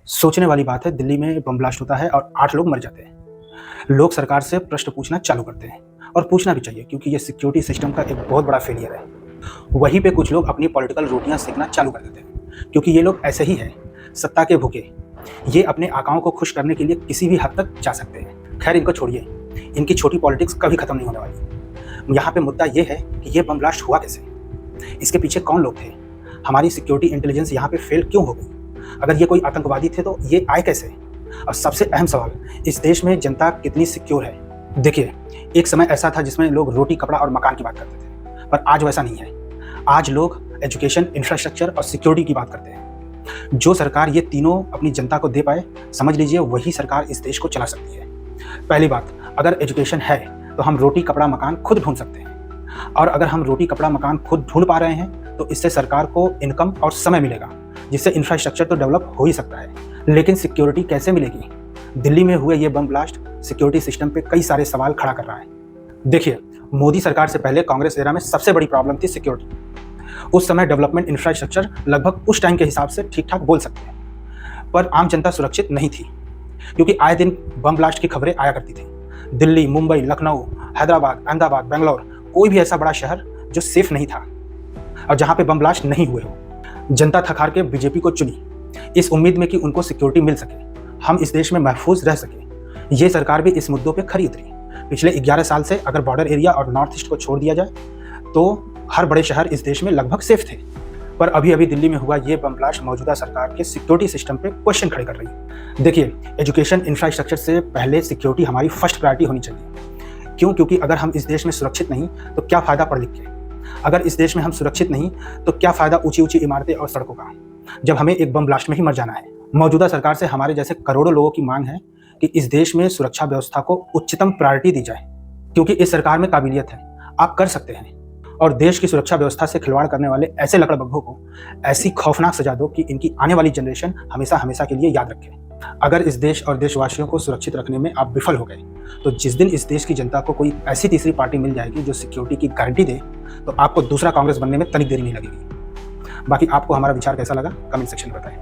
सोचने वाली बात है, दिल्ली में बम ब्लास्ट होता है और 8 लोग मर जाते हैं। लोग सरकार से प्रश्न पूछना चालू करते हैं और पूछना भी चाहिए, क्योंकि ये सिक्योरिटी सिस्टम का एक बहुत बड़ा फेलियर है। वहीं पे कुछ लोग अपनी पॉलिटिकल रोटियां सेकना चालू कर देते हैं, क्योंकि ये लोग ऐसे ही हैं, सत्ता के भूखे। ये अपने आकाओं को खुश करने के लिए किसी भी हद तक जा सकते हैं। खैर, इनको छोड़िए, इनकी छोटी पॉलिटिक्स कभी खत्म नहीं होने वाली। यहाँ पे मुद्दा ये है कि ये बम ब्लास्ट हुआ कैसे, इसके पीछे कौन लोग थे, हमारी सिक्योरिटी इंटेलिजेंस यहाँ पे फेल क्यों हो गई, अगर ये कोई आतंकवादी थे तो ये आए कैसे, और सबसे अहम सवाल, इस देश में जनता कितनी सिक्योर है। देखिए, एक समय ऐसा था जिसमें लोग रोटी, कपड़ा और मकान की बात करते थे, पर आज वैसा नहीं है। आज लोग एजुकेशन, इंफ्रास्ट्रक्चर और सिक्योरिटी की बात करते हैं। जो सरकार ये तीनों अपनी जनता को दे पाए, समझ लीजिए वही सरकार इस देश को चला सकती है। पहली बात, अगर एजुकेशन है तो हम रोटी, कपड़ा, मकान खुद ढूंढ सकते हैं, और अगर हम रोटी, कपड़ा, मकान खुद ढूंढ पा रहे हैं तो इससे सरकार को इनकम और समय मिलेगा, जिससे इंफ्रास्ट्रक्चर तो डेवलप हो ही सकता है। लेकिन सिक्योरिटी कैसे मिलेगी? दिल्ली में हुए ये बम ब्लास्ट सिक्योरिटी सिस्टम पे कई सारे सवाल खड़ा कर रहा है। देखिए, मोदी सरकार से पहले कांग्रेस एरा में सबसे बड़ी प्रॉब्लम थी सिक्योरिटी। उस समय डेवलपमेंट इंफ्रास्ट्रक्चर लगभग उस टाइम के हिसाब से ठीक ठाक बोल सकते हैं, पर आम जनता सुरक्षित नहीं थी, क्योंकि आए दिन बम ब्लास्ट की खबरें आया करती थी। दिल्ली, मुंबई, लखनऊ, हैदराबाद, अहमदाबाद, बेंगलोर, कोई भी ऐसा बड़ा शहर जो सेफ नहीं था और जहाँ पे बम ब्लास्ट नहीं हुए हो। जनता थक हार के बीजेपी को चुनी, इस उम्मीद में कि उनको सिक्योरिटी मिल सके, हम इस देश में महफूज रह सके। ये सरकार भी इस मुद्दों पे खरी उतरी। पिछले 11 साल से अगर बॉर्डर एरिया और नॉर्थ ईस्ट को छोड़ दिया जाए तो हर बड़े शहर इस देश में लगभग सेफ थे। पर अभी अभी दिल्ली में हुआ ये बम ब्लास्ट मौजूदा सरकार के सिक्योरिटी सिस्टम पे क्वेश्चन खड़े कर रही है। देखिए, एजुकेशन, इंफ्रास्ट्रक्चर से पहले सिक्योरिटी हमारी फर्स्ट प्रायोरिटी होनी चाहिए। क्यों? क्योंकि अगर हम इस देश में सुरक्षित नहीं तो क्या फ़ायदा पढ़ लिख के। अगर इस देश में हम सुरक्षित नहीं तो क्या फ़ायदा ऊंची ऊंची इमारतें और सड़कों का, जब हमें एक बम ब्लास्ट में ही मर जाना है। मौजूदा सरकार से हमारे जैसे करोड़ों लोगों की मांग है कि इस देश में सुरक्षा व्यवस्था को उच्चतम प्रायोरिटी दी जाए, क्योंकि इस सरकार में काबिलियत है, आप कर सकते हैं। और देश की सुरक्षा व्यवस्था से खिलवाड़ करने वाले ऐसे लकड़बग्घों को ऐसी खौफनाक सजा दो कि इनकी आने वाली जनरेशन हमेशा हमेशा के लिए याद रखे। अगर इस देश और देशवासियों को सुरक्षित रखने में आप विफल हो गए तो जिस दिन इस देश की जनता को कोई ऐसी तीसरी पार्टी मिल जाएगी जो सिक्योरिटी की गारंटी दे, तो आपको दूसरा कांग्रेस बनने में तनिक देरी नहीं लगेगी। बाकी आपको हमारा विचार कैसा लगा, कमेंट सेक्शन में बताएं।